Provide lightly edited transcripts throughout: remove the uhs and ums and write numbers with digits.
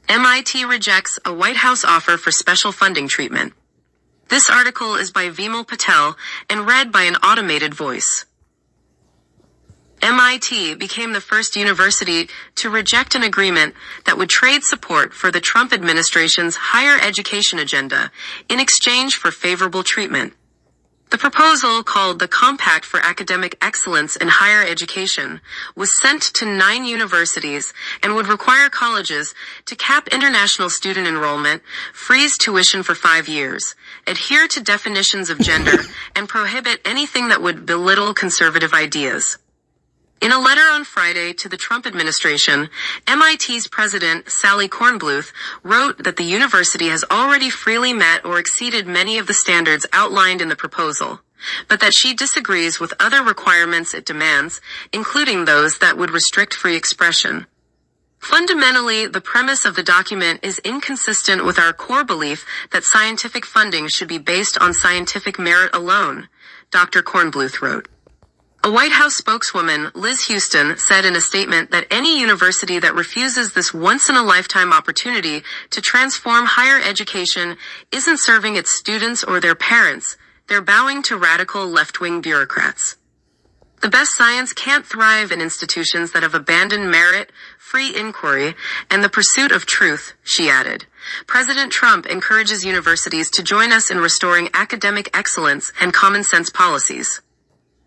MIT rejects a White House offer for special funding treatment. This article is by Vimal Patel and read by an automated voice. MIT became the first university to reject an agreement that would trade support for the Trump administration's higher education agenda in exchange for favorable treatment. The proposal, called the Compact for Academic Excellence in Higher Education, was sent to 9 universities and would require colleges to cap international student enrollment, freeze tuition for 5 years, adhere to definitions of gender, and prohibit anything that would belittle conservative ideas. In a letter on Friday to the Trump administration, MIT's president, Sally Kornbluth, wrote that the university has already freely met or exceeded many of the standards outlined in the proposal, but that she disagrees with other requirements it demands, including those that would restrict free expression. Fundamentally, the premise of the document is inconsistent with our core belief that scientific funding should be based on scientific merit alone, Dr. Kornbluth wrote. A White House spokeswoman, Liz Houston, said in a statement that any university that refuses this once-in-a-lifetime opportunity to transform higher education isn't serving its students or their parents. They're bowing to radical left-wing bureaucrats. The best science can't thrive in institutions that have abandoned merit, free inquiry, and the pursuit of truth, she added. President Trump encourages universities to join us in restoring academic excellence and common-sense policies.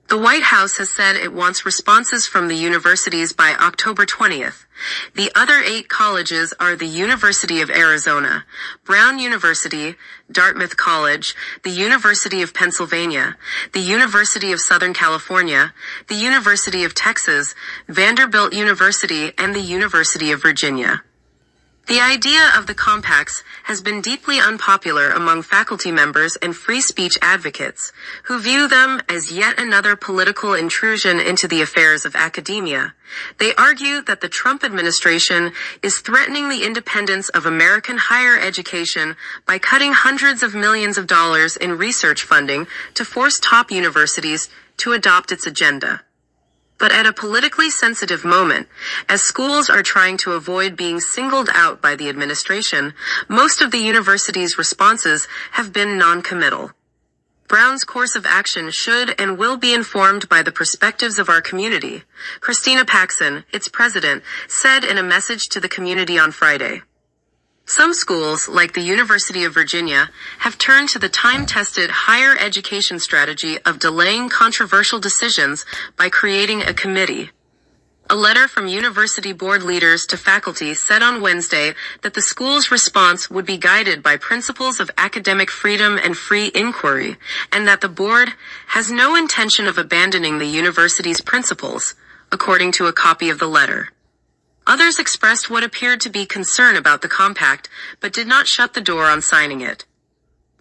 The White House has said it wants responses from the universities by October 20th. The other 8 colleges are the University of Arizona, Brown University, Dartmouth College, the University of Pennsylvania, the University of Southern California, the University of Texas, Vanderbilt University, and the University of Virginia. The idea of the compacts has been deeply unpopular among faculty members and free speech advocates, who view them as yet another political intrusion into the affairs of academia. They argue that the Trump administration is threatening the independence of American higher education by cutting hundreds of millions of dollars in research funding to force top universities to adopt its agenda. But at a politically sensitive moment, as schools are trying to avoid being singled out by the administration, most of the university's responses have been non-committal. Brown's course of action should and will be informed by the perspectives of our community, Christina Paxson, its president, said in a message to the community on Friday. Some schools, like the University of Virginia, have turned to the time-tested higher education strategy of delaying controversial decisions by creating a committee. A letter from university board leaders to faculty said on Wednesday that the school's response would be guided by principles of academic freedom and free inquiry, and that the board has no intention of abandoning the university's principles, according to a copy of the letter. Others expressed what appeared to be concern about the compact, but did not shut the door on signing it.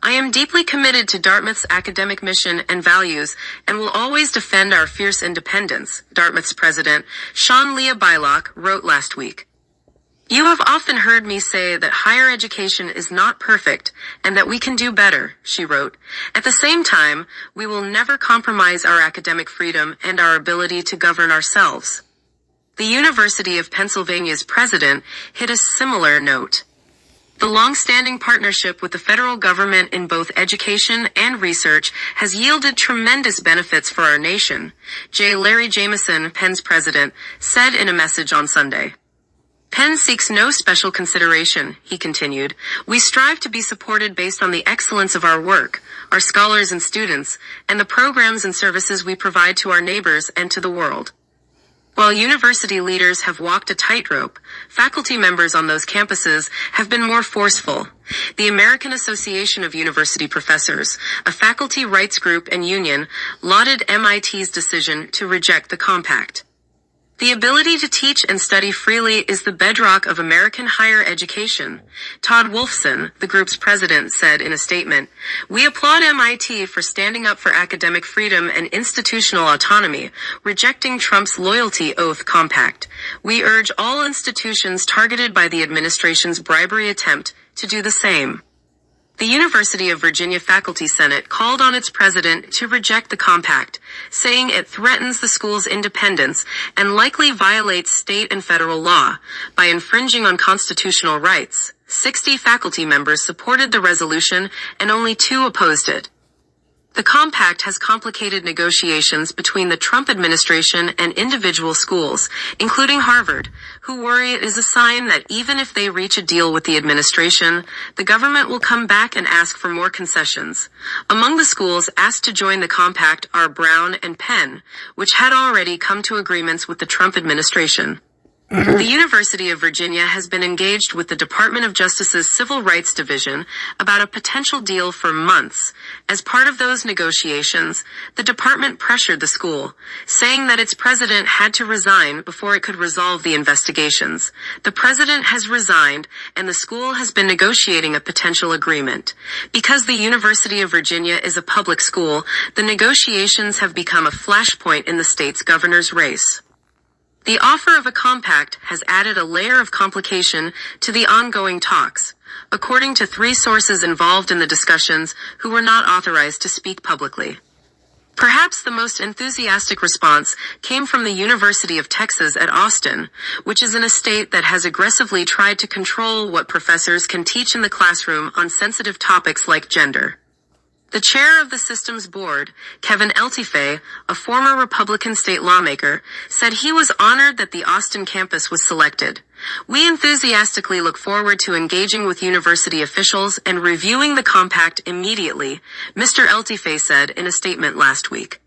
I am deeply committed to Dartmouth's academic mission and values and will always defend our fierce independence, Dartmouth's president, Sean Leah Bylock, wrote last week. You have often heard me say that higher education is not perfect and that we can do better, she wrote. At the same time, we will never compromise our academic freedom and our ability to govern ourselves. The University of Pennsylvania's president hit a similar note. The long-standing partnership with the federal government in both education and research has yielded tremendous benefits for our nation, J. Larry Jameson, Penn's president, said in a message on Sunday. Penn seeks no special consideration, he continued. We strive to be supported based on the excellence of our work, our scholars and students, and the programs and services we provide to our neighbors and to the world. While university leaders have walked a tightrope, faculty members on those campuses have been more forceful. The American Association of University Professors, a faculty rights group and union, lauded MIT's decision to reject the compact. The ability to teach and study freely is the bedrock of American higher education, Todd Wolfson, the group's president, said in a statement. We applaud MIT for standing up for academic freedom and institutional autonomy, rejecting Trump's loyalty oath compact. We urge all institutions targeted by the administration's bribery attempt to do the same. The University of Virginia Faculty Senate called on its president to reject the compact, saying it threatens the school's independence and likely violates state and federal law by infringing on constitutional rights. 60 faculty members supported the resolution and only 2 opposed it. The compact has complicated negotiations between the Trump administration and individual schools, including Harvard, who worry it is a sign that even if they reach a deal with the administration, the government will come back and ask for more concessions. Among the schools asked to join the compact are Brown and Penn, which had already come to agreements with the Trump administration. The University of Virginia has been engaged with the Department of Justice's Civil Rights Division about a potential deal for months. As part of those negotiations, the department pressured the school, saying that its president had to resign before it could resolve the investigations. The president has resigned, and the school has been negotiating a potential agreement. Because the University of Virginia is a public school, the negotiations have become a flashpoint in the state's governor's race. The offer of a compact has added a layer of complication to the ongoing talks, according to 3 sources involved in the discussions who were not authorized to speak publicly. Perhaps the most enthusiastic response came from the University of Texas at Austin, which is in a state that has aggressively tried to control what professors can teach in the classroom on sensitive topics like gender. The chair of the system's board, Kevin Eltife, a former Republican state lawmaker, said he was honored that the Austin campus was selected. We enthusiastically look forward to engaging with university officials and reviewing the compact immediately, Mr. Eltife said in a statement last week.